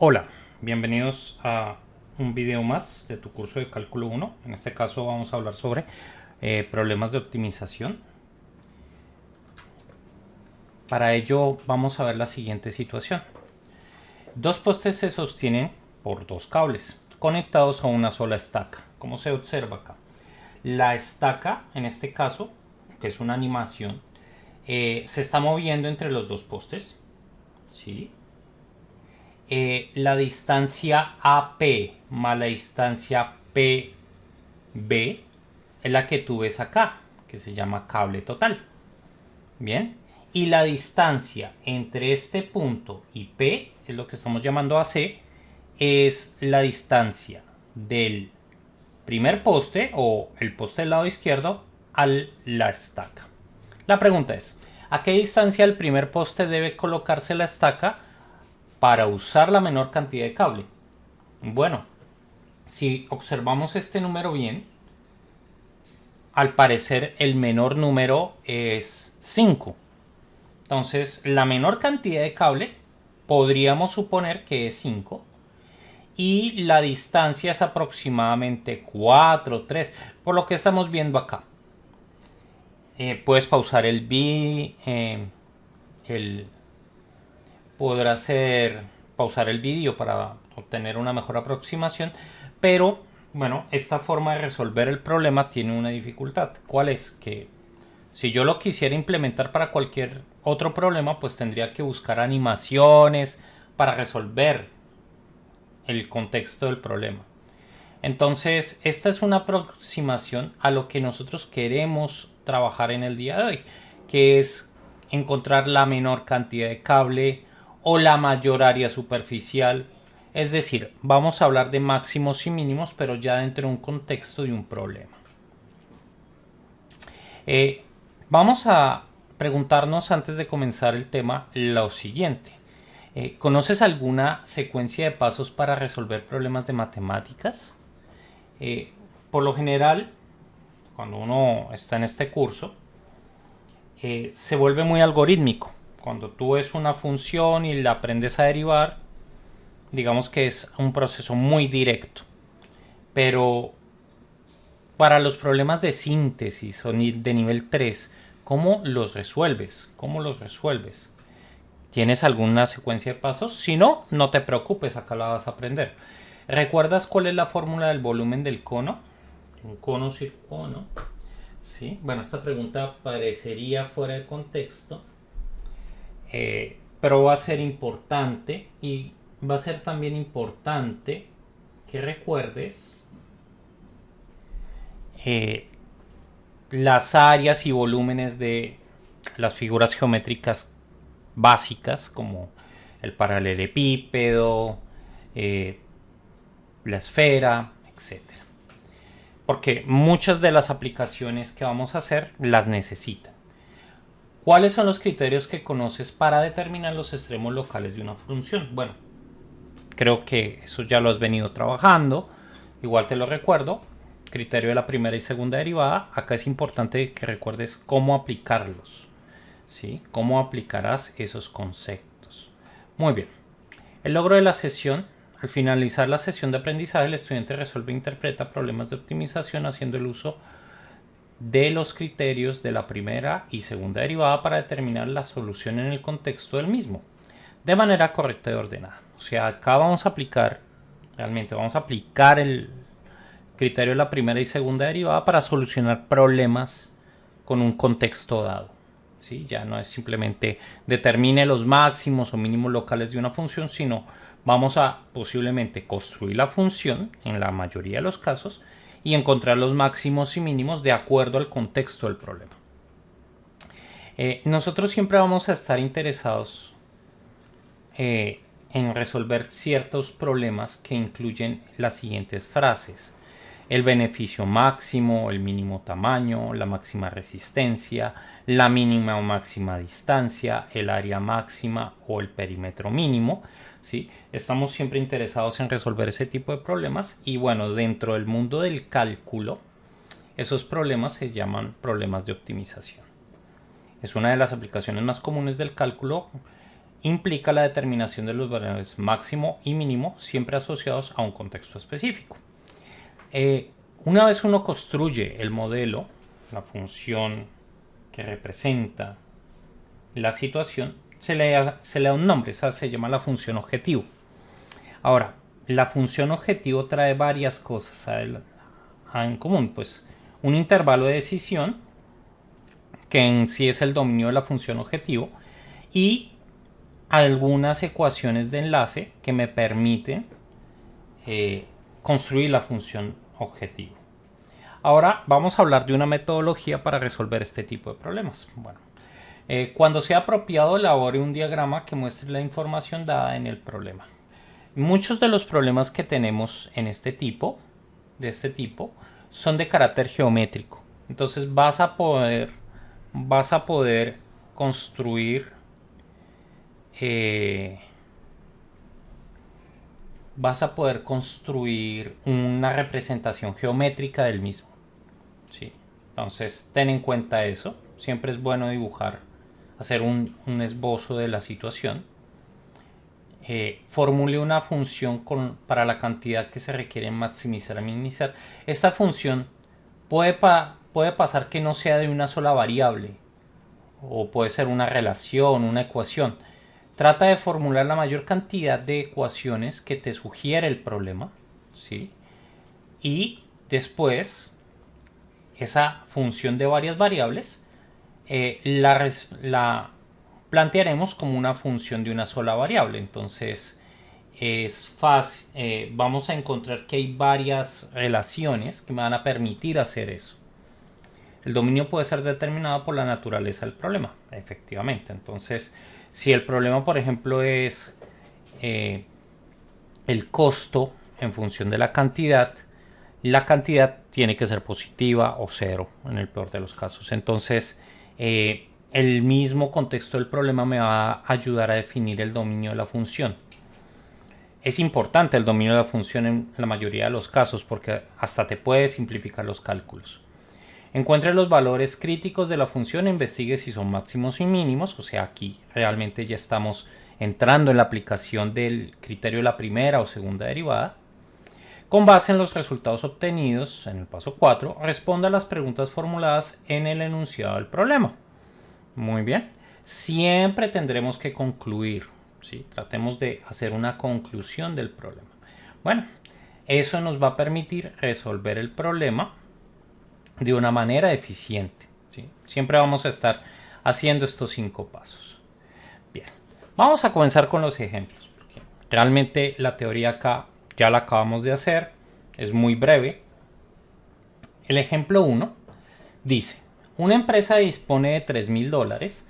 Hola, bienvenidos a un video más de tu curso de cálculo 1. En este caso vamos a hablar sobre problemas de optimización. Para ello vamos a ver la siguiente situación. Dos postes se sostienen por dos cables conectados a una sola estaca. Como se observa acá, la estaca, en este caso, que es una animación, se está moviendo entre los dos postes, ¿sí? La distancia AP más la distancia PB es la que tú ves acá, que se llama cable total. Bien, y la distancia entre este punto y P, es lo que estamos llamando AC, es la distancia del primer poste o el poste del lado izquierdo a la estaca. La pregunta es, ¿a qué distancia del primer poste debe colocarse la estaca para usar la menor cantidad de cable? Bueno, si observamos este número bien, al parecer el menor número es 5. Entonces, la menor cantidad de cable podríamos suponer que es 5 y la distancia es aproximadamente 4, 3, por lo que estamos viendo acá. Puedes pausar el vídeo, podrá ser pausar el vídeo para obtener una mejor aproximación, pero bueno, esta forma de resolver el problema tiene una dificultad. ¿Cuál es? Que si yo lo quisiera implementar para cualquier otro problema, pues tendría que buscar animaciones para resolver el contexto del problema. Entonces, esta es una aproximación a lo que nosotros queremos trabajar en el día de hoy, que es encontrar la menor cantidad de cable o la mayor área superficial. Es decir, vamos a hablar de máximos y mínimos, pero ya dentro de un contexto de un problema. Vamos a preguntarnos antes de comenzar el tema lo siguiente. ¿Conoces alguna secuencia de pasos para resolver problemas de matemáticas? Por lo general, cuando uno está en este curso, se vuelve muy algorítmico. Cuando tú ves una función y la aprendes a derivar, digamos que es un proceso muy directo. Pero para los problemas de síntesis o de nivel 3, ¿cómo los resuelves? ¿Cómo los resuelves? ¿Tienes alguna secuencia de pasos? Si no, no te preocupes, acá la vas a aprender. ¿Recuerdas cuál es la fórmula del volumen del cono? Un cono circono. ¿Sí? Bueno, esta pregunta parecería fuera de contexto, pero va a ser importante y va a ser también importante que recuerdes las áreas y volúmenes de las figuras geométricas básicas como el paralelepípedo, la esfera, etcétera. Porque muchas de las aplicaciones que vamos a hacer las necesitan. ¿Cuáles son los criterios que conoces para determinar los extremos locales de una función? Bueno, creo que eso ya lo has venido trabajando. Igual te lo recuerdo. Criterio de la primera y segunda derivada. Acá es importante que recuerdes cómo aplicarlos, ¿sí? Cómo aplicarás esos conceptos. Muy bien. El logro de la sesión. Al finalizar la sesión de aprendizaje, el estudiante resuelve e interpreta problemas de optimización haciendo el uso de los criterios de la primera y segunda derivada para determinar la solución en el contexto del mismo, de manera correcta y ordenada. O sea, acá vamos a aplicar, realmente vamos a aplicar el criterio de la primera y segunda derivada para solucionar problemas con un contexto dado. ¿Sí? Ya no es simplemente determine los máximos o mínimos locales de una función, sino vamos a posiblemente construir la función en la mayoría de los casos y encontrar los máximos y mínimos de acuerdo al contexto del problema. Nosotros siempre vamos a estar interesados en resolver ciertos problemas que incluyen las siguientes frases: el beneficio máximo, el mínimo tamaño, la máxima resistencia, la mínima o máxima distancia, el área máxima o el perímetro mínimo. ¿Sí? Estamos siempre interesados en resolver ese tipo de problemas y bueno, dentro del mundo del cálculo, esos problemas se llaman problemas de optimización. Es una de las aplicaciones más comunes del cálculo implica la determinación de los valores máximo y mínimo siempre asociados a un contexto específico. Una vez uno construye el modelo, la función que representa la situación, se le da un nombre, esa se llama la función objetivo. Ahora, la función objetivo trae varias cosas en común, pues un intervalo de decisión, que en sí es el dominio de la función objetivo, y algunas ecuaciones de enlace que me permiten construir la función objetivo. Ahora vamos a hablar de una metodología para resolver este tipo de problemas. Bueno, cuando sea apropiado, elabore un diagrama que muestre la información dada en el problema. Muchos de los problemas que tenemos en de este tipo, son de carácter geométrico. Entonces vas a poder construir una representación geométrica del mismo. ¿Sí? Entonces ten en cuenta eso. Siempre es bueno dibujar, hacer un esbozo de la situación. Formule una función para la cantidad que se requiere maximizar o minimizar. Esta función puede pasar que no sea de una sola variable, o puede ser una relación, una ecuación. Trata de formular la mayor cantidad de ecuaciones que te sugiere el problema, ¿sí? Y después esa función de varias variables la plantearemos como una función de una sola variable. Entonces es fácil, vamos a encontrar que hay varias relaciones que me van a permitir hacer eso. El dominio puede ser determinado por la naturaleza del problema, efectivamente. Entonces, si el problema, por ejemplo, es el costo en función de la cantidad tiene que ser positiva o cero en el peor de los casos. Entonces, el mismo contexto del problema me va a ayudar a definir el dominio de la función. Es importante el dominio de la función en la mayoría de los casos porque hasta te puede simplificar los cálculos. Encuentre los valores críticos de la función e investigue si son máximos y mínimos. O sea, aquí realmente ya estamos entrando en la aplicación del criterio de la primera o segunda derivada. Con base en los resultados obtenidos en el paso 4, responda a las preguntas formuladas en el enunciado del problema. Muy bien. Siempre tendremos que concluir, ¿sí? Tratemos de hacer una conclusión del problema. Bueno, eso nos va a permitir resolver el problema de una manera eficiente, ¿sí? Siempre vamos a estar haciendo estos 5 pasos. Bien, vamos a comenzar con los ejemplos, porque realmente la teoría acá ya la acabamos de hacer, es muy breve. El ejemplo 1 dice: una empresa dispone de $3,000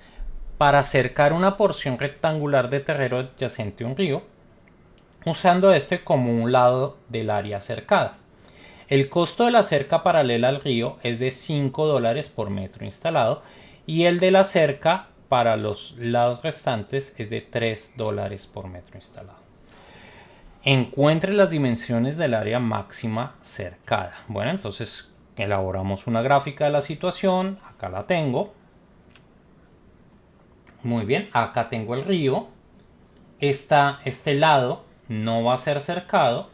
para acercar una porción rectangular de terreno adyacente a un río, usando este como un lado del área cercada. El costo de la cerca paralela al río es de $5 por metro instalado y el de la cerca para los lados restantes es de $3 por metro instalado. Encuentre las dimensiones del área máxima cercada. Bueno, entonces elaboramos una gráfica de la situación. Acá la tengo. Muy bien, acá tengo el río. Este lado no va a ser cercado.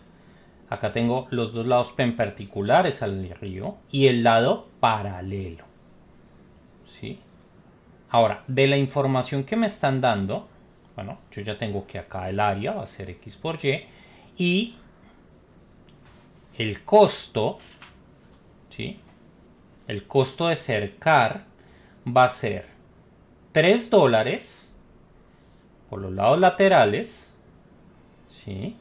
Acá tengo los dos lados perpendiculares al río y el lado paralelo. ¿Sí? Ahora, de la información que me están dando, bueno, yo ya tengo que acá el área va a ser X por y el costo, ¿sí? El costo de cercar va a ser $3 por los lados laterales, ¿sí?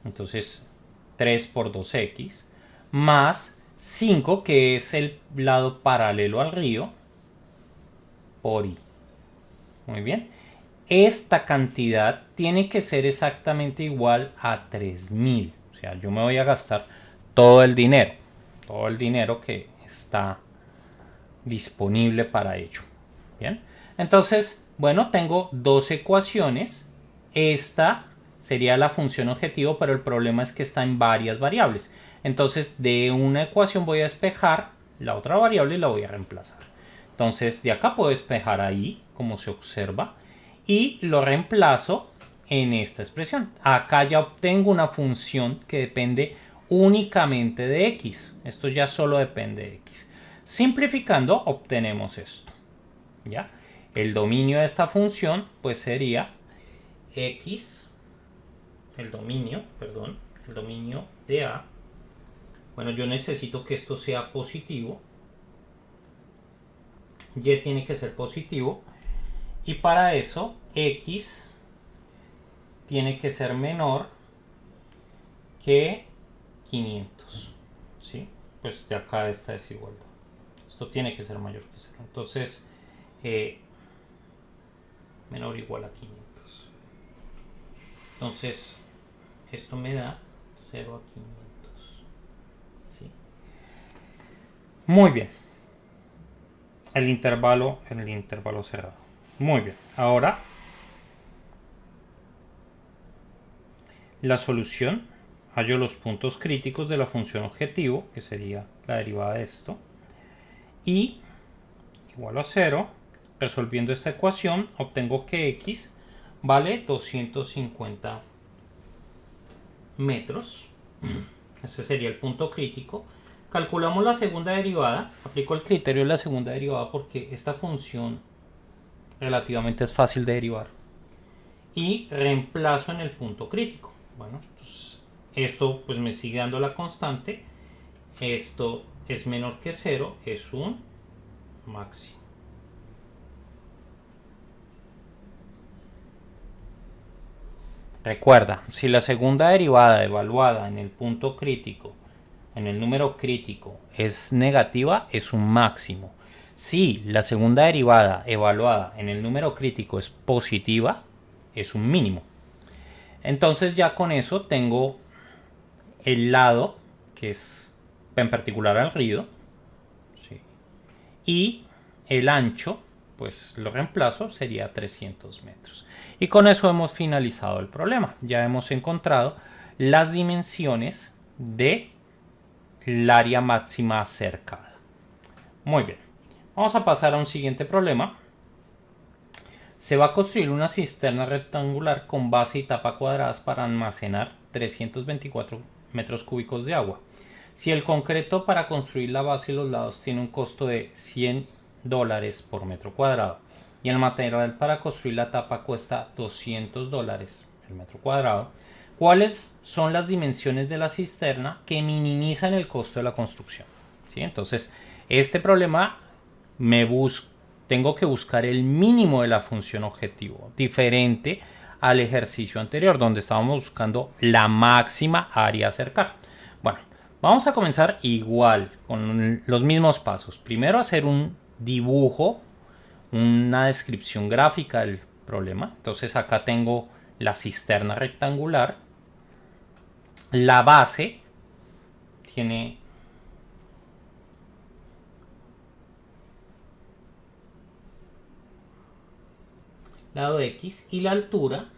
Entonces 3 por 2x más 5, que es el lado paralelo al río, por y. Muy bien. Esta cantidad tiene que ser exactamente igual a 3,000. O sea, yo me voy a gastar todo el dinero que está disponible para ello. Bien. Entonces, bueno, tengo dos ecuaciones. Esta sería la función objetivo, pero el problema es que está en varias variables. Entonces, de una ecuación voy a despejar la otra variable y la voy a reemplazar. Entonces, de acá puedo despejar ahí, como se observa. y lo reemplazo en esta expresión. Acá ya obtengo una función que depende únicamente de x. Esto ya solo depende de x. Simplificando obtenemos esto. ¿Ya? El dominio de esta función pues sería x, el dominio de a. Bueno, yo necesito que esto sea positivo. Y tiene que ser positivo. Y para eso x tiene que ser menor que 500. ¿Sí? Pues de acá esta desigualdad. Esto tiene que ser mayor que 0. Entonces, menor o igual a 500. Entonces, esto me da 0 a 500. ¿Sí? Muy bien. El intervalo cerrado. Muy bien. Ahora, la solución. Hallo los puntos críticos de la función objetivo, que sería la derivada de esto. Y igual a 0. Resolviendo esta ecuación, obtengo que x vale 250 metros. Ese sería el punto crítico. Calculamos la segunda derivada. Aplico el criterio de la segunda derivada porque esta función relativamente es fácil de derivar. Y reemplazo en el punto crítico. Bueno, pues esto pues me sigue dando la constante. Esto es menor que 0, es un máximo. Recuerda, si la segunda derivada evaluada en el punto crítico, en el número crítico, es negativa, es un máximo. Si la segunda derivada evaluada en el número crítico es positiva, es un mínimo. Entonces ya con eso tengo el lado, que es en particular al río, ¿sí? Y el ancho, pues lo reemplazo, sería 300 metros. Y con eso hemos finalizado el problema. Ya hemos encontrado las dimensiones del área máxima cercada. Muy bien. Vamos a pasar a un siguiente problema. Se va a construir una cisterna rectangular con base y tapa cuadradas para almacenar 324 metros cúbicos de agua. Si el concreto para construir la base y los lados tiene un costo de $100 por metro cuadrado y el material para construir la tapa cuesta $200 el metro cuadrado, ¿cuáles son las dimensiones de la cisterna que minimizan el costo de la construcción? ¿Sí? Entonces, este problema tengo que buscar el mínimo de la función objetivo, diferente al ejercicio anterior, donde estábamos buscando la máxima área a cercar. Bueno, vamos a comenzar igual, con los mismos pasos. Primero hacer un dibujo, una descripción gráfica del problema. Entonces acá tengo la cisterna rectangular. La base tiene lado X y la altura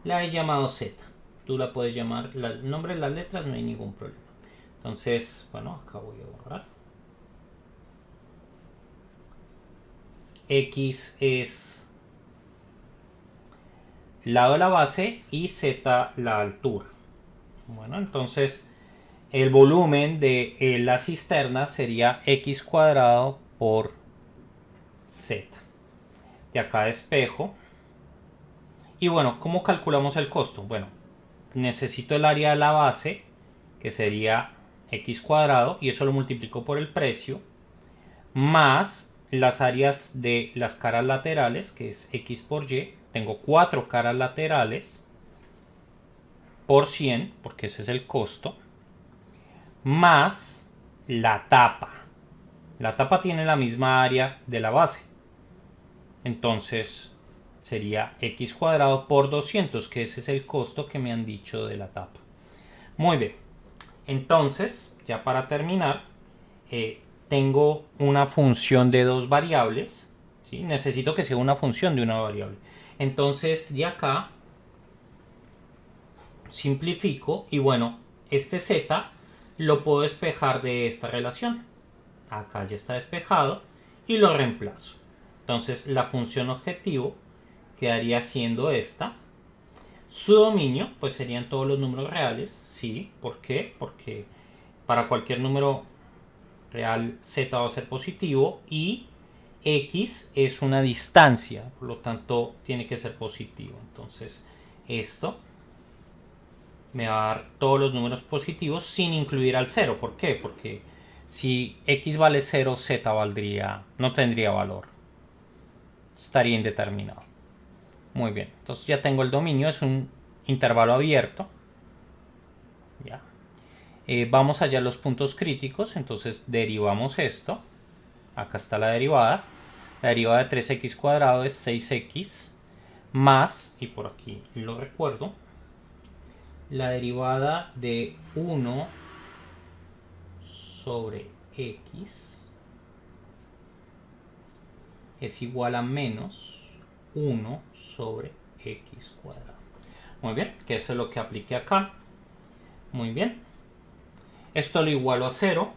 la he llamado Z. Tú la puedes llamar, el nombre de las letras no hay ningún problema. Entonces, bueno, acá voy a borrar. X es lado de la base y Z la altura. Bueno, entonces el volumen de la cisterna sería X cuadrado por Z. De acá despejo. Y bueno, ¿cómo calculamos el costo? Bueno, necesito el área de la base, que sería X cuadrado, y eso lo multiplico por el precio, más las áreas de las caras laterales, que es X por Y. Tengo 4 caras laterales por 100, porque ese es el costo, más la tapa. La tapa tiene la misma área de la base. Entonces sería X cuadrado por 200, que ese es el costo que me han dicho de la tapa. Muy bien. Entonces, ya para terminar, tengo una función de dos variables. ¿Sí? Necesito que sea una función de una variable. Entonces, de acá simplifico y bueno, este z lo puedo despejar de esta relación. Acá ya está despejado y lo reemplazo. Entonces, la función objetivo quedaría siendo esta. Su dominio, pues serían todos los números reales, ¿sí? ¿Por qué? Porque para cualquier número real z va a ser positivo y x es una distancia, por lo tanto tiene que ser positivo. Entonces esto me va a dar todos los números positivos sin incluir al 0. ¿Por qué? Porque si x vale 0, z no tendría valor. Estaría indeterminado. Muy bien, entonces ya tengo el dominio, es un intervalo abierto. Ya. Vamos allá a los puntos críticos, entonces derivamos esto. Acá está la derivada. La derivada de 3x cuadrado es 6x más, y por aquí lo recuerdo, la derivada de 1 sobre x es igual a menos 1 sobre x cuadrado. Muy bien, que eso es lo que apliqué acá. Muy bien. Esto lo igualo a 0.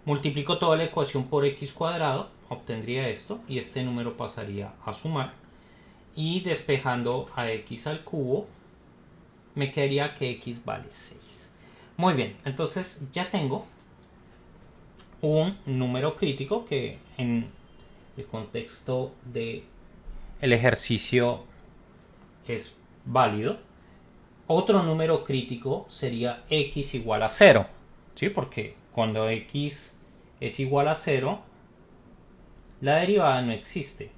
Multiplico toda la ecuación por x cuadrado, obtendría esto, y este número pasaría a sumar. Y despejando a x al cubo, me quedaría que x vale 6. Muy bien, entonces ya tengo un número crítico que en el contexto del ejercicio es válido. Otro número crítico sería x igual a 0, ¿sí? Porque cuando x es igual a 0, la derivada no existe.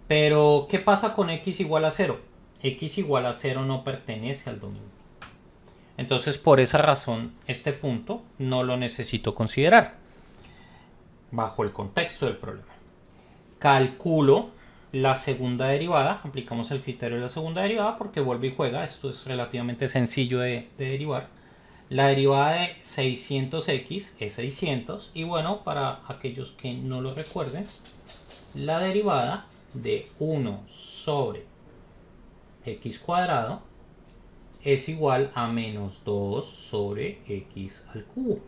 Pero, ¿qué pasa con x igual a 0? X igual a 0 no pertenece al dominio. Entonces, por esa razón, este punto no lo necesito considerar bajo el contexto del problema. Calculo la segunda derivada, aplicamos el criterio de la segunda derivada porque vuelve y juega, esto es relativamente sencillo de derivar. La derivada de 600x es 600 y bueno, para aquellos que no lo recuerden, la derivada de 1 sobre x cuadrado es igual a menos 2 sobre x al cubo.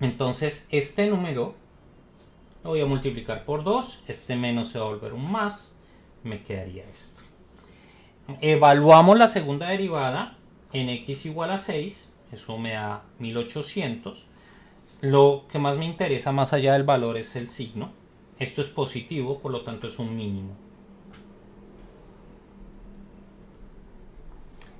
Entonces este número lo voy a multiplicar por 2, este menos se va a volver un más, me quedaría esto. Evaluamos la segunda derivada en x igual a 6, eso me da 1800. Lo que más me interesa más allá del valor es el signo. Esto es positivo, por lo tanto es un mínimo.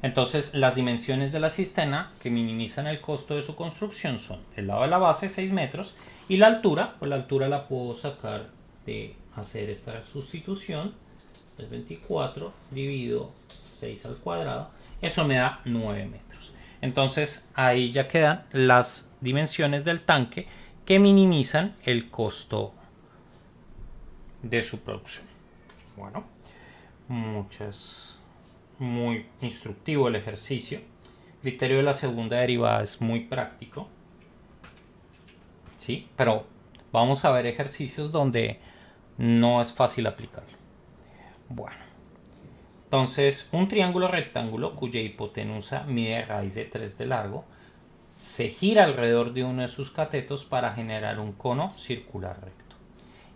Entonces las dimensiones de la cisterna que minimizan el costo de su construcción son el lado de la base 6 metros y la altura, pues la altura la puedo sacar de hacer esta sustitución, es 24 dividido 6 al cuadrado, eso me da 9 metros. Entonces ahí ya quedan las dimensiones del tanque que minimizan el costo de su producción. Bueno, muy instructivo el ejercicio. El criterio de la segunda derivada es muy práctico, ¿sí? Pero vamos a ver ejercicios donde no es fácil aplicarlo. Bueno, entonces un triángulo rectángulo cuya hipotenusa mide raíz de 3 de largo se gira alrededor de uno de sus catetos para generar un cono circular recto.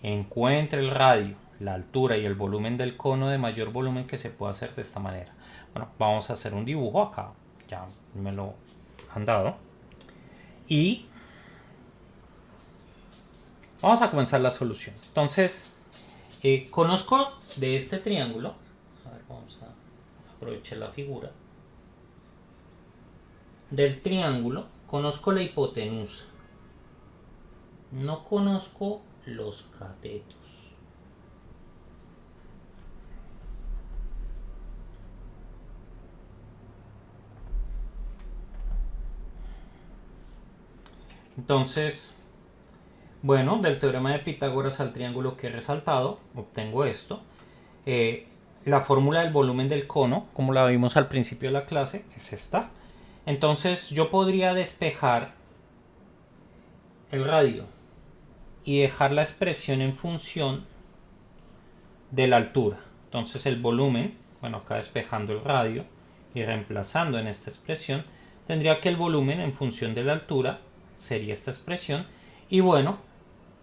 Encuentre el radio, la altura y el volumen del cono de mayor volumen que se puede hacer de esta manera. Bueno, vamos a hacer un dibujo acá, ya me lo han dado. Y vamos a comenzar la solución. Entonces, conozco de este triángulo, a ver, vamos a aprovechar la figura. Del triángulo, conozco la hipotenusa. No conozco los catetos. Entonces, bueno, del teorema de Pitágoras al triángulo que he resaltado, obtengo esto. La fórmula del volumen del cono, como la vimos al principio de la clase, es esta. Entonces yo podría despejar el radio y dejar la expresión en función de la altura. Entonces el volumen, bueno, acá despejando el radio y reemplazando en esta expresión, tendría que el volumen en función de la altura sería esta expresión. Y bueno,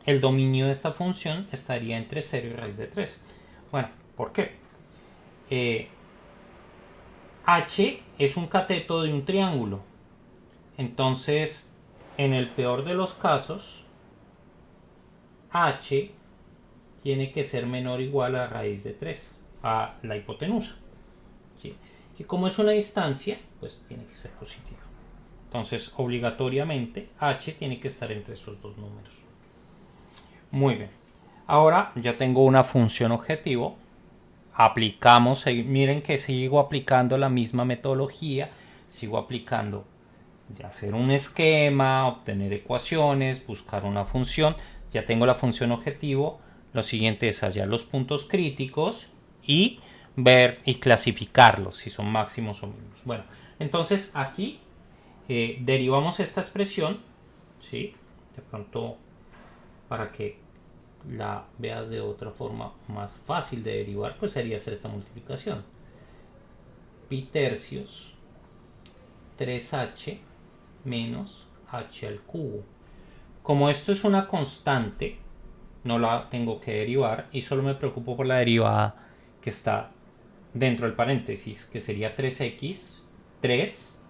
el dominio de esta función estaría entre 0 y raíz de 3. Bueno, ¿por qué? H es un cateto de un triángulo. Entonces, en el peor de los casos, H tiene que ser menor o igual a raíz de 3, a la hipotenusa. ¿Sí? Y como es una distancia, pues tiene que ser positiva. Entonces, obligatoriamente, H tiene que estar entre esos dos números. Muy bien. Ahora ya tengo una función objetivo. Aplicamos, miren que sigo aplicando la misma metodología. Sigo aplicando de hacer un esquema, obtener ecuaciones, buscar una función. Ya tengo la función objetivo. Lo siguiente es hallar los puntos críticos y ver y clasificarlos si son máximos o mínimos. Bueno, entonces aquí derivamos esta expresión, ¿sí? De pronto para que la veas de otra forma más fácil de derivar, pues sería hacer esta multiplicación. Pi tercios 3h menos h al cubo. Como esto es una constante, no la tengo que derivar y solo me preocupo por la derivada que está dentro del paréntesis, que sería 3x 3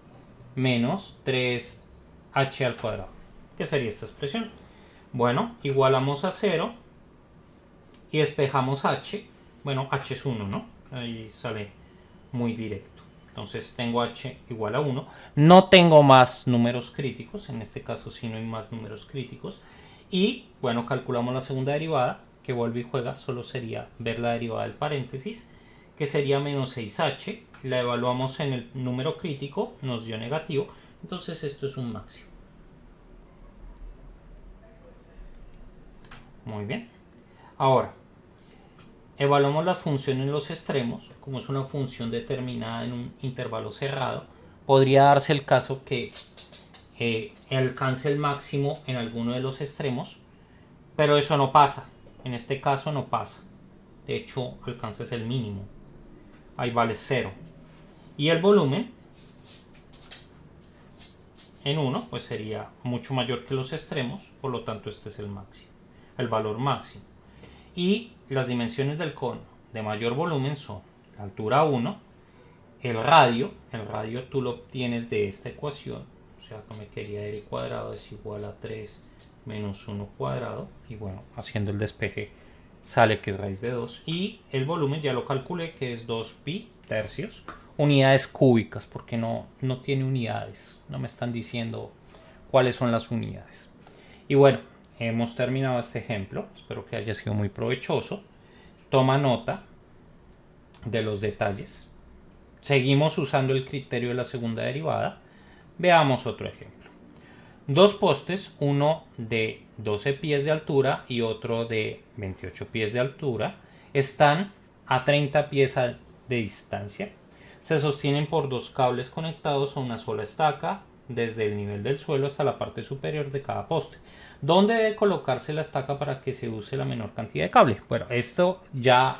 menos 3h al cuadrado, que sería esta expresión. Bueno, igualamos a 0 y despejamos h. Bueno, h es 1, ¿no? Ahí sale muy directo. Entonces tengo h igual a 1. No tengo más números críticos, en este caso sí no hay más números críticos. Y bueno, calculamos la segunda derivada, que vuelve y juega, solo sería ver la derivada del paréntesis, que sería menos 6h. La evaluamos en el número crítico, nos dio negativo, entonces esto es un máximo. Muy bien. Ahora, evaluamos la función en los extremos. Como es una función determinada en un intervalo cerrado, podría darse el caso que alcance el máximo en alguno de los extremos, pero eso no pasa. En este caso no pasa. De hecho, alcances el mínimo. Ahí vale 0. Y el volumen en 1 pues sería mucho mayor que los extremos, por lo tanto este es el máximo, el valor máximo. Y las dimensiones del cono de mayor volumen son la altura 1, el radio tú lo obtienes de esta ecuación, o sea que me quería r cuadrado es igual a 3 menos 1 cuadrado, y bueno, haciendo el despeje sale que es raíz de 2, y el volumen ya lo calculé que es 2 pi tercios, unidades cúbicas, porque no tiene unidades, no me están diciendo cuáles son las unidades. Y bueno, hemos terminado este ejemplo, espero que haya sido muy provechoso. Toma nota de los detalles. Seguimos usando el criterio de la segunda derivada. Veamos otro ejemplo. Dos postes, uno de 12 pies de altura y otro de 28 pies de altura, están a 30 pies de distancia. Se sostienen por dos cables conectados a una sola estaca desde el nivel del suelo hasta la parte superior de cada poste. ¿Dónde debe colocarse la estaca para que se use la menor cantidad de cable? Bueno, esto ya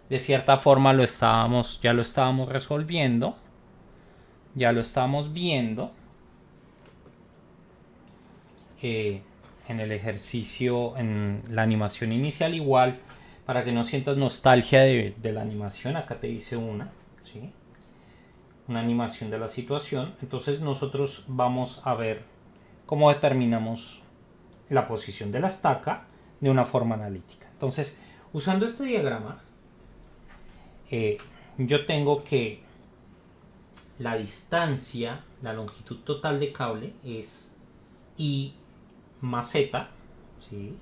de cierta forma ya lo estábamos resolviendo, ya lo estamos viendo en el ejercicio, en la animación inicial. Igual, para que no sientas nostalgia de la animación, acá te dice una, ¿sí? Una animación de la situación. Entonces nosotros vamos a ver cómo determinamos la posición de la estaca de una forma analítica. Entonces, usando este diagrama, yo tengo que la distancia, la longitud total de cable es I más Z, ¿sí?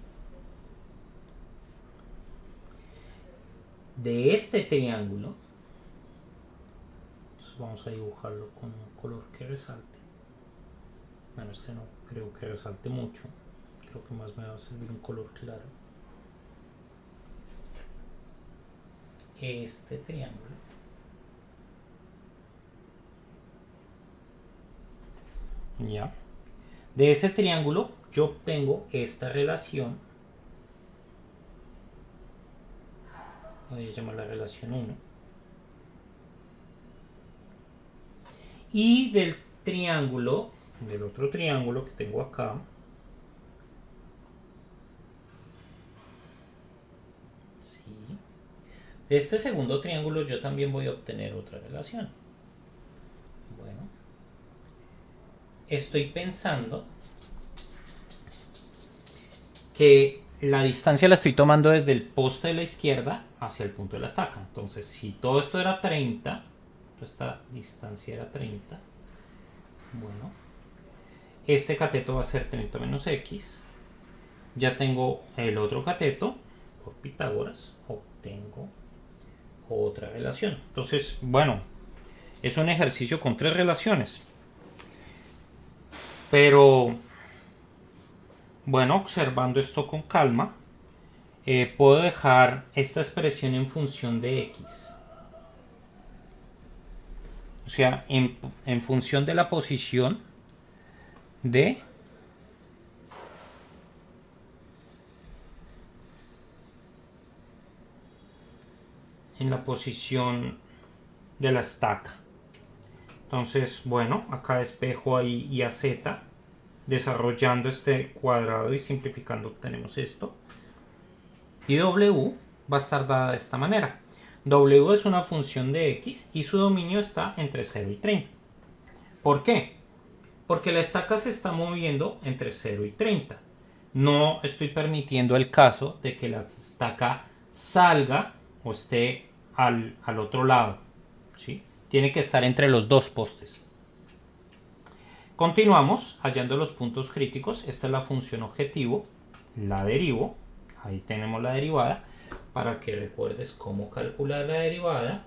De este triángulo, pues vamos a dibujarlo con un color que resalte. Bueno, este no creo que resalte mucho, creo que más me va a servir un color claro. Este triángulo ya, de ese triángulo yo obtengo esta relación, voy a llamar la relación 1, y del triángulo, del otro triángulo que tengo acá, De este segundo triángulo yo también voy a obtener otra relación. Bueno, estoy pensando que la distancia la estoy tomando desde el poste de la izquierda hacia el punto de la estaca. Entonces, si todo esto era 30, esta distancia era 30, bueno, este cateto va a ser 30 menos x. Ya tengo el otro cateto, por Pitágoras, obtengo otra relación. Entonces, bueno, es un ejercicio con 3 relaciones. Pero, bueno, observando esto con calma, puedo dejar esta expresión en función de x. O sea, en función de la posición de en la posición de la estaca. Entonces, bueno, acá despejo ahí y a z, desarrollando este cuadrado y simplificando obtenemos esto. Y w va a estar dada de esta manera. W es una función de x y su dominio está entre 0 y 30. ¿Por qué? Porque la estaca se está moviendo entre 0 y 30. No estoy permitiendo el caso de que la estaca salga o esté al otro lado, ¿sí? Tiene que estar entre los dos postes. Continuamos hallando los puntos críticos. Esta es la función objetivo. La derivo. Ahí tenemos la derivada. Para que recuerdes cómo calcular la derivada,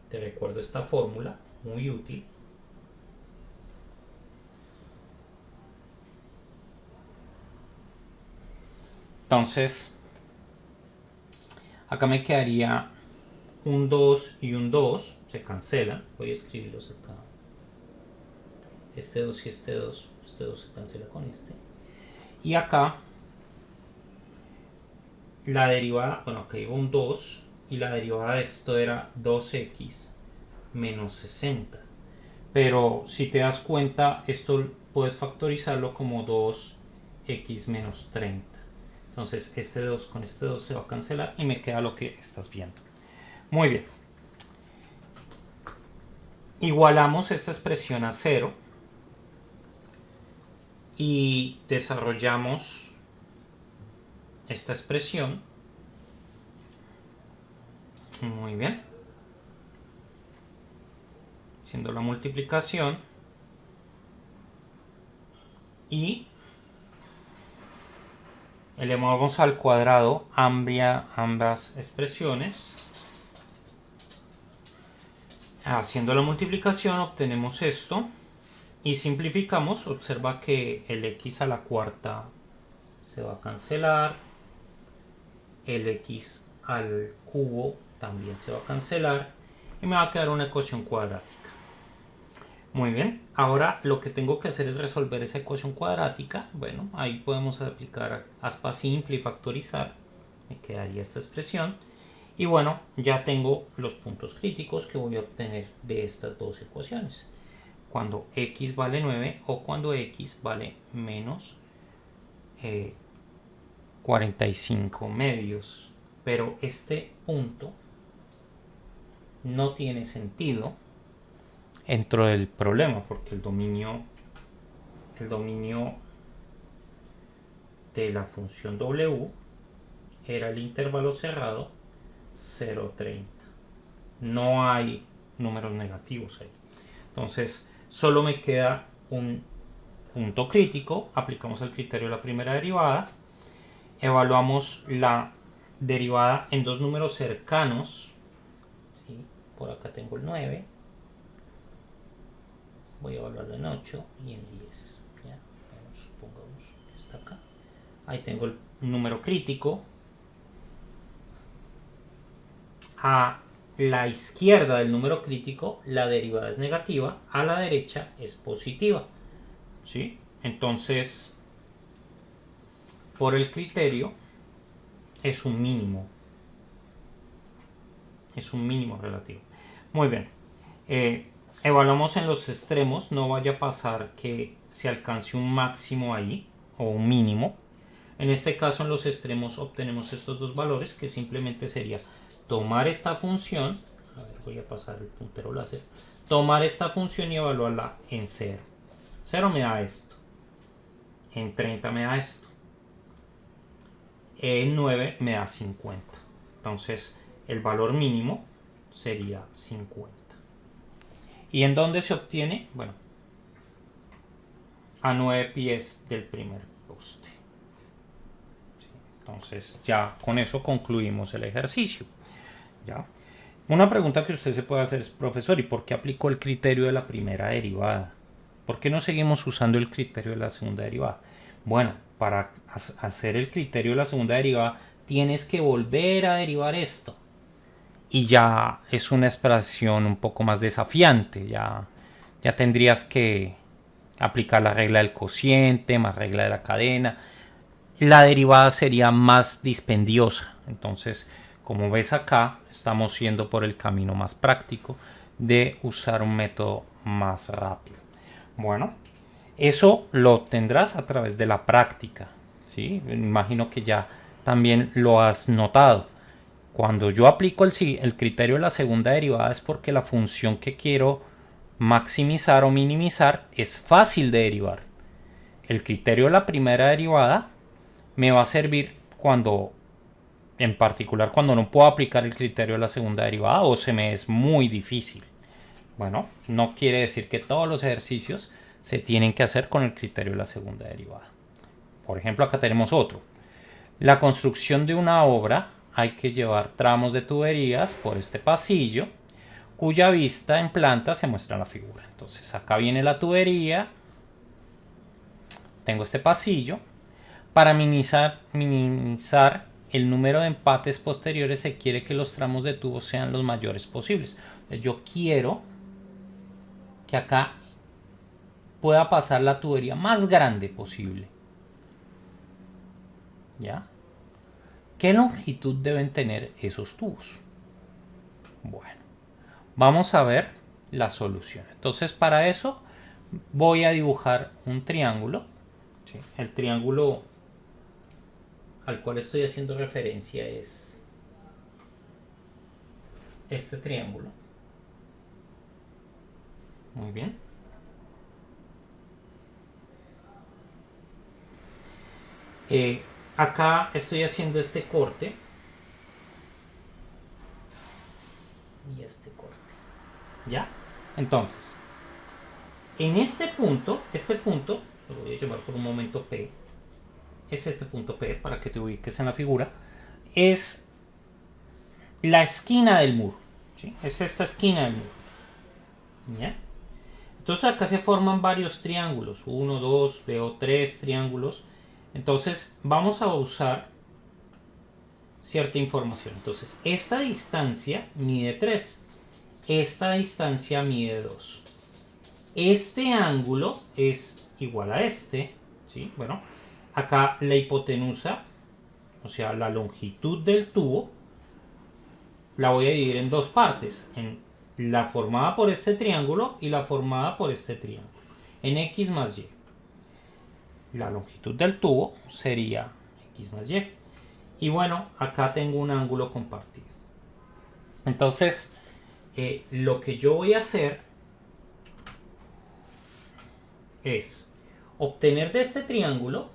te recuerdo esta fórmula, muy útil. Entonces, acá me quedaría un 2 y un 2, se cancelan. Voy a escribirlos acá. Este 2 y este 2 se cancela con este. Y acá, la derivada, bueno, acá iba un 2 y la derivada de esto era 2x menos 60. Pero si te das cuenta, esto puedes factorizarlo como 2x menos 30. Entonces este 2 con este 2 se va a cancelar y me queda lo que estás viendo. Muy bien. Igualamos esta expresión a 0 y desarrollamos esta expresión. Muy bien. Haciendo la multiplicación y elevamos al cuadrado ambas expresiones. Haciendo la multiplicación obtenemos esto y simplificamos. Observa que el x a la cuarta se va a cancelar, el x al cubo también se va a cancelar y me va a quedar una ecuación cuadrática. Muy bien, ahora lo que tengo que hacer es resolver esa ecuación cuadrática. Bueno, ahí podemos aplicar aspa simple y factorizar. Me quedaría esta expresión. Y bueno, ya tengo los puntos críticos que voy a obtener de estas dos ecuaciones. Cuando x vale 9 o cuando x vale menos 45 medios. Pero este punto no tiene sentido dentro del problema porque el dominio de la función w era el intervalo cerrado 0,30. No hay números negativos ahí. Entonces solo me queda un punto crítico. Aplicamos el criterio de la primera derivada. Evaluamos la derivada en dos números cercanos. ¿Sí? Por acá tengo el 9. Voy a evaluarlo en 8 y en 10. ¿Ya? Bueno, supongamos que está acá. Ahí tengo el número crítico. A la izquierda del número crítico la derivada es negativa, a la derecha es positiva. ¿Sí? Entonces, por el criterio, es un mínimo. Es un mínimo relativo. Muy bien. Evaluamos en los extremos, no vaya a pasar que se alcance un máximo ahí o un mínimo. En este caso, en los extremos obtenemos estos dos valores, que simplemente sería tomar esta función, a ver, voy a pasar el puntero láser, tomar esta función y evaluarla en 0. 0 me da esto, en 30 me da esto, en 9 me da 50. Entonces, el valor mínimo sería 50. ¿Y en dónde se obtiene? Bueno, a 9 pies del primer poste. Entonces, ya con eso concluimos el ejercicio. ¿Ya? Una pregunta que usted se puede hacer es, profesor, ¿y por qué aplicó el criterio de la primera derivada? ¿Por qué no seguimos usando el criterio de la segunda derivada? Bueno, para hacer el criterio de la segunda derivada tienes que volver a derivar esto. Y ya es una expresión un poco más desafiante. Ya tendrías que aplicar la regla del cociente más regla de la cadena. La derivada sería más dispendiosa. Entonces, como ves acá, estamos yendo por el camino más práctico de usar un método más rápido. Bueno, eso lo tendrás a través de la práctica, ¿sí? Me imagino que ya también lo has notado. Cuando yo aplico el criterio de la segunda derivada es porque la función que quiero maximizar o minimizar es fácil de derivar. El criterio de la primera derivada me va a servir cuando, en particular, cuando no puedo aplicar el criterio de la segunda derivada o se me es muy difícil. Bueno, no quiere decir que todos los ejercicios se tienen que hacer con el criterio de la segunda derivada. Por ejemplo, acá tenemos otro. La construcción de una obra, hay que llevar tramos de tuberías por este pasillo, cuya vista en planta se muestra en la figura. Entonces acá viene la tubería, tengo este pasillo. Para minimizar el número de empates posteriores se quiere que los tramos de tubo sean los mayores posibles. Yo quiero que acá pueda pasar la tubería más grande posible. ¿Ya? ¿Qué longitud deben tener esos tubos? Bueno, vamos a ver la solución. Entonces, para eso voy a dibujar un triángulo. ¿Sí? El triángulo al cual estoy haciendo referencia es este triángulo. Muy bien. Acá estoy haciendo este corte y este corte. ¿Ya? Entonces, en este punto, lo voy a llamar por un momento P, es este punto P para que te ubiques en la figura, es la esquina del muro, ¿sí? Es esta esquina del muro. ¿Ya? Entonces acá se forman varios triángulos, 1, 2, veo 3 triángulos. Entonces vamos a usar cierta información. Entonces esta distancia mide 3, esta distancia mide 2. Este ángulo es igual a este, ¿sí? Bueno, acá la hipotenusa, o sea, la longitud del tubo, la voy a dividir en dos partes, en la formada por este triángulo y la formada por este triángulo, en X más Y. La longitud del tubo sería X más Y. Y bueno, acá tengo un ángulo compartido. Entonces, lo que yo voy a hacer es obtener de este triángulo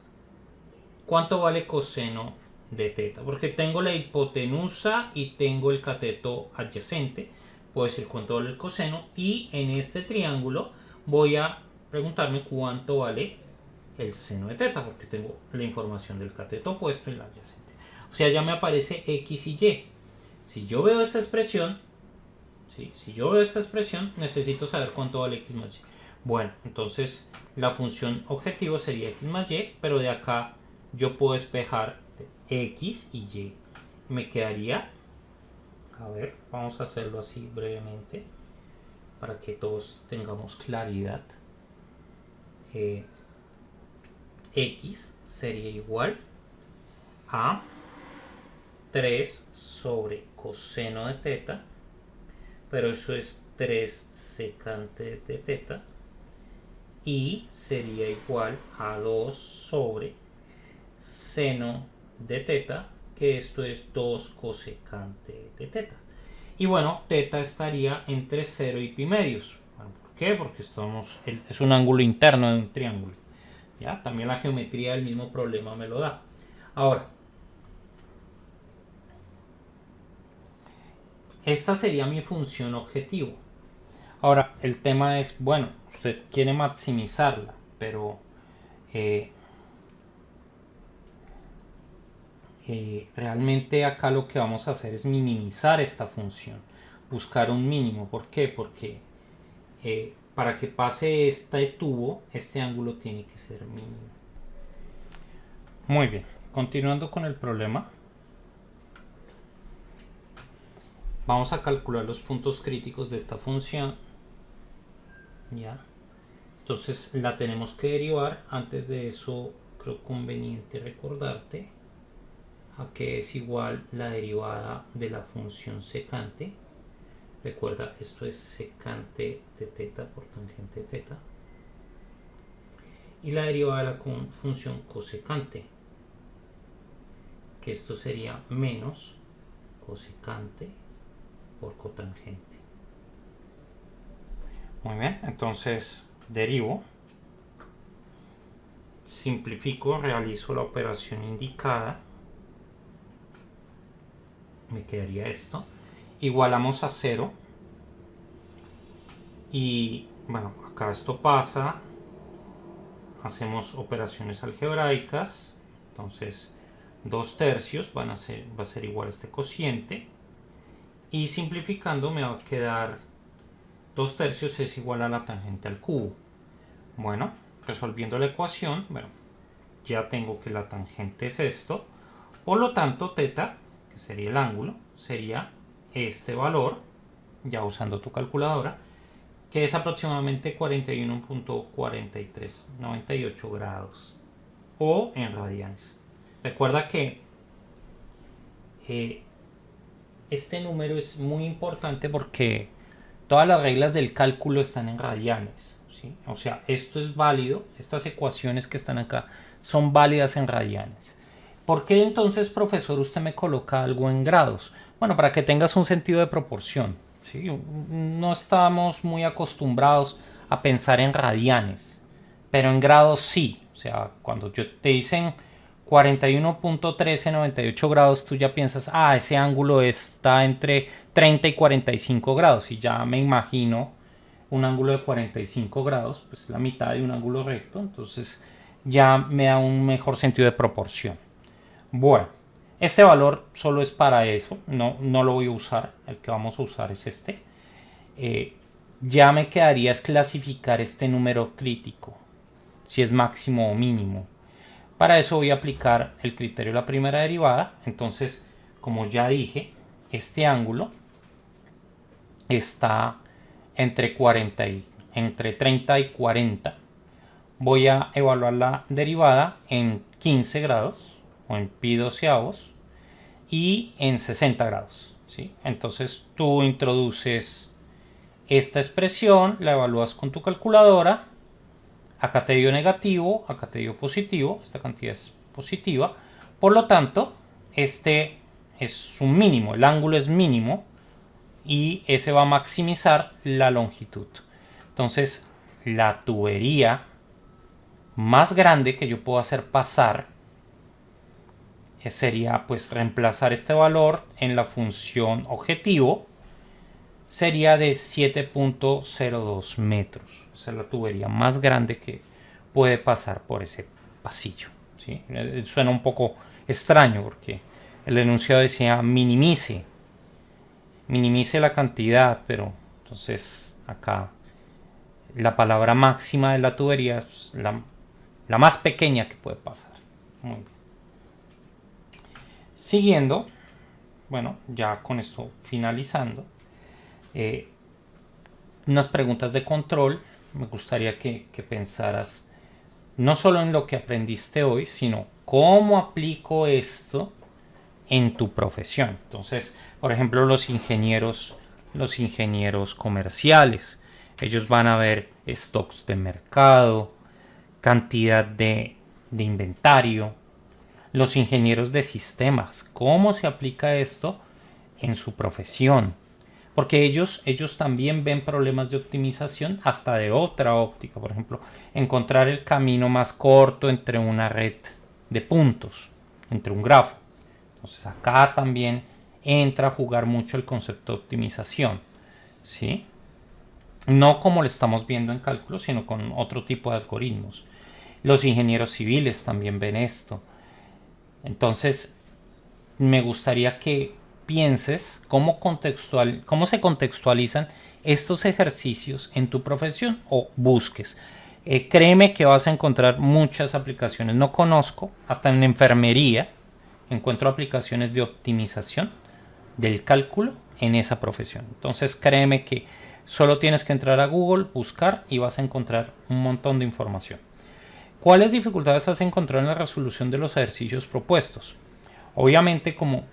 cuánto vale coseno de teta, porque tengo la hipotenusa y tengo el cateto adyacente. Puedo decir cuánto vale el coseno, y en este triángulo voy a preguntarme cuánto vale el seno de teta, porque tengo la información del cateto opuesto y la adyacente. O sea, ya me aparece X y Y. Si yo veo esta expresión, ¿sí? Si yo veo esta expresión, necesito saber cuánto vale X más Y. Bueno, entonces la función objetivo sería X más Y, pero de acá yo puedo despejar X y Y. Me quedaría, a ver, vamos a hacerlo así brevemente para que todos tengamos claridad. X sería igual a 3 sobre coseno de teta, pero eso es 3 secante de teta, y sería igual a 2 sobre seno de teta, que esto es 2 cosecante de teta. Y bueno, teta estaría entre 0 y pi medios. Bueno, ¿por qué? Porque es un ángulo interno de un triángulo. ¿Ya? También la geometría del mismo problema me lo da. Ahora, esta sería mi función objetivo. Ahora, el tema es, bueno, usted quiere maximizarla, pero realmente acá lo que vamos a hacer es minimizar esta función, buscar un mínimo. ¿Por qué? Porque para que pase este tubo, este ángulo tiene que ser mínimo. Muy bien, continuando con el problema, vamos a calcular los puntos críticos de esta función. ¿Ya? Entonces la tenemos que derivar. Antes de eso, creo conveniente recordarte a que es igual la derivada de la función secante. Recuerda, esto es secante de teta por tangente de teta. Y la derivada de la función cosecante, que esto sería menos cosecante por cotangente. Muy bien, entonces derivo, simplifico, realizo la operación indicada, me quedaría esto, igualamos a 0 y bueno, acá esto pasa, hacemos operaciones algebraicas, entonces 2/3 va a ser igual a este cociente, y simplificando me va a quedar 2/3 es igual a la tangente al cubo. Bueno, resolviendo la ecuación, bueno, ya tengo que la tangente es esto, por lo tanto teta, que sería el ángulo, sería este valor, ya usando tu calculadora, que es aproximadamente 41.4398 grados, o en radianes. Recuerda que este número es muy importante porque todas las reglas del cálculo están en radianes, ¿sí? O sea, esto es válido, estas ecuaciones que están acá son válidas en radianes. ¿Por qué entonces, profesor, usted me coloca algo en grados? Bueno, para que tengas un sentido de proporción, ¿sí? No estamos muy acostumbrados a pensar en radianes, pero en grados sí. O sea, cuando te dicen 41.1398 grados, tú ya piensas, ese ángulo está entre 30 y 45 grados, y ya me imagino un ángulo de 45 grados, pues la mitad de un ángulo recto, entonces ya me da un mejor sentido de proporción. Bueno, este valor solo es para eso, no lo voy a usar, el que vamos a usar es este. Ya me quedaría es clasificar este número crítico, si es máximo o mínimo. Para eso voy a aplicar el criterio de la primera derivada. Entonces, como ya dije, este ángulo está entre 30 y 40. Voy a evaluar la derivada en 15 grados o en pi doceavos y en 60 grados, ¿sí? Entonces tú introduces esta expresión, la evalúas con tu calculadora. Acá te dio negativo, acá te dio positivo, esta cantidad es positiva, por lo tanto este es un mínimo, el ángulo es mínimo y ese va a maximizar la longitud. Entonces la tubería más grande que yo puedo hacer pasar sería pues reemplazar este valor en la función objetivo, sería de 7.02 metros. Esa es la tubería más grande que puede pasar por ese pasillo, ¿sí? Suena un poco extraño porque el enunciado decía minimice la cantidad, pero entonces acá la palabra máxima de la tubería es la más pequeña que puede pasar. Muy bien. Siguiendo, bueno, ya con esto finalizando, unas preguntas de control. Me gustaría que pensaras no solo en lo que aprendiste hoy, sino cómo aplico esto en tu profesión. Entonces, por ejemplo, los ingenieros comerciales, ellos van a ver stocks de mercado, cantidad de inventario, Los ingenieros de sistemas, ¿cómo se aplica esto en su profesión? Porque ellos también ven problemas de optimización hasta de otra óptica. Por ejemplo, encontrar el camino más corto entre una red de puntos, entre un grafo. Entonces acá también entra a jugar mucho el concepto de optimización, ¿sí? No como lo estamos viendo en cálculo, sino con otro tipo de algoritmos. Los ingenieros civiles también ven esto. Entonces, me gustaría que pienses cómo se contextualizan estos ejercicios en tu profesión o busques. Créeme que vas a encontrar muchas aplicaciones. No conozco, hasta en enfermería, encuentro aplicaciones de optimización del cálculo en esa profesión. Entonces, créeme que solo tienes que entrar a Google, buscar y vas a encontrar un montón de información. ¿Cuáles dificultades has encontrado en la resolución de los ejercicios propuestos? Obviamente, como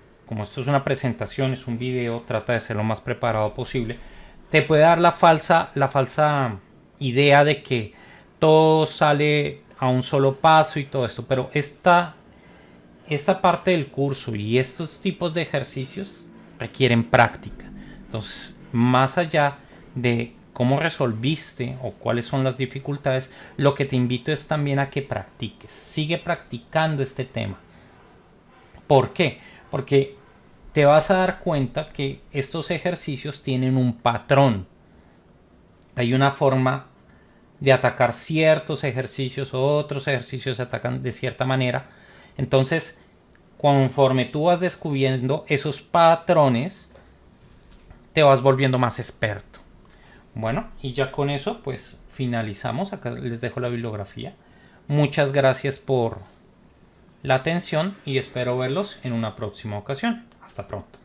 esto es una presentación, es un video, trata de ser lo más preparado posible, te puede dar la falsa idea de que todo sale a un solo paso y todo esto, pero esta parte del curso y estos tipos de ejercicios requieren práctica. Entonces, más allá de cómo resolviste o cuáles son las dificultades, lo que te invito es también a que practiques. Sigue practicando este tema. ¿Por qué? Porque te vas a dar cuenta que estos ejercicios tienen un patrón. Hay una forma de atacar ciertos ejercicios, otros ejercicios se atacan de cierta manera. Entonces, conforme tú vas descubriendo esos patrones, te vas volviendo más experto. Bueno, y ya con eso pues finalizamos. Acá les dejo la bibliografía. Muchas gracias por la atención y espero verlos en una próxima ocasión. Hasta pronto.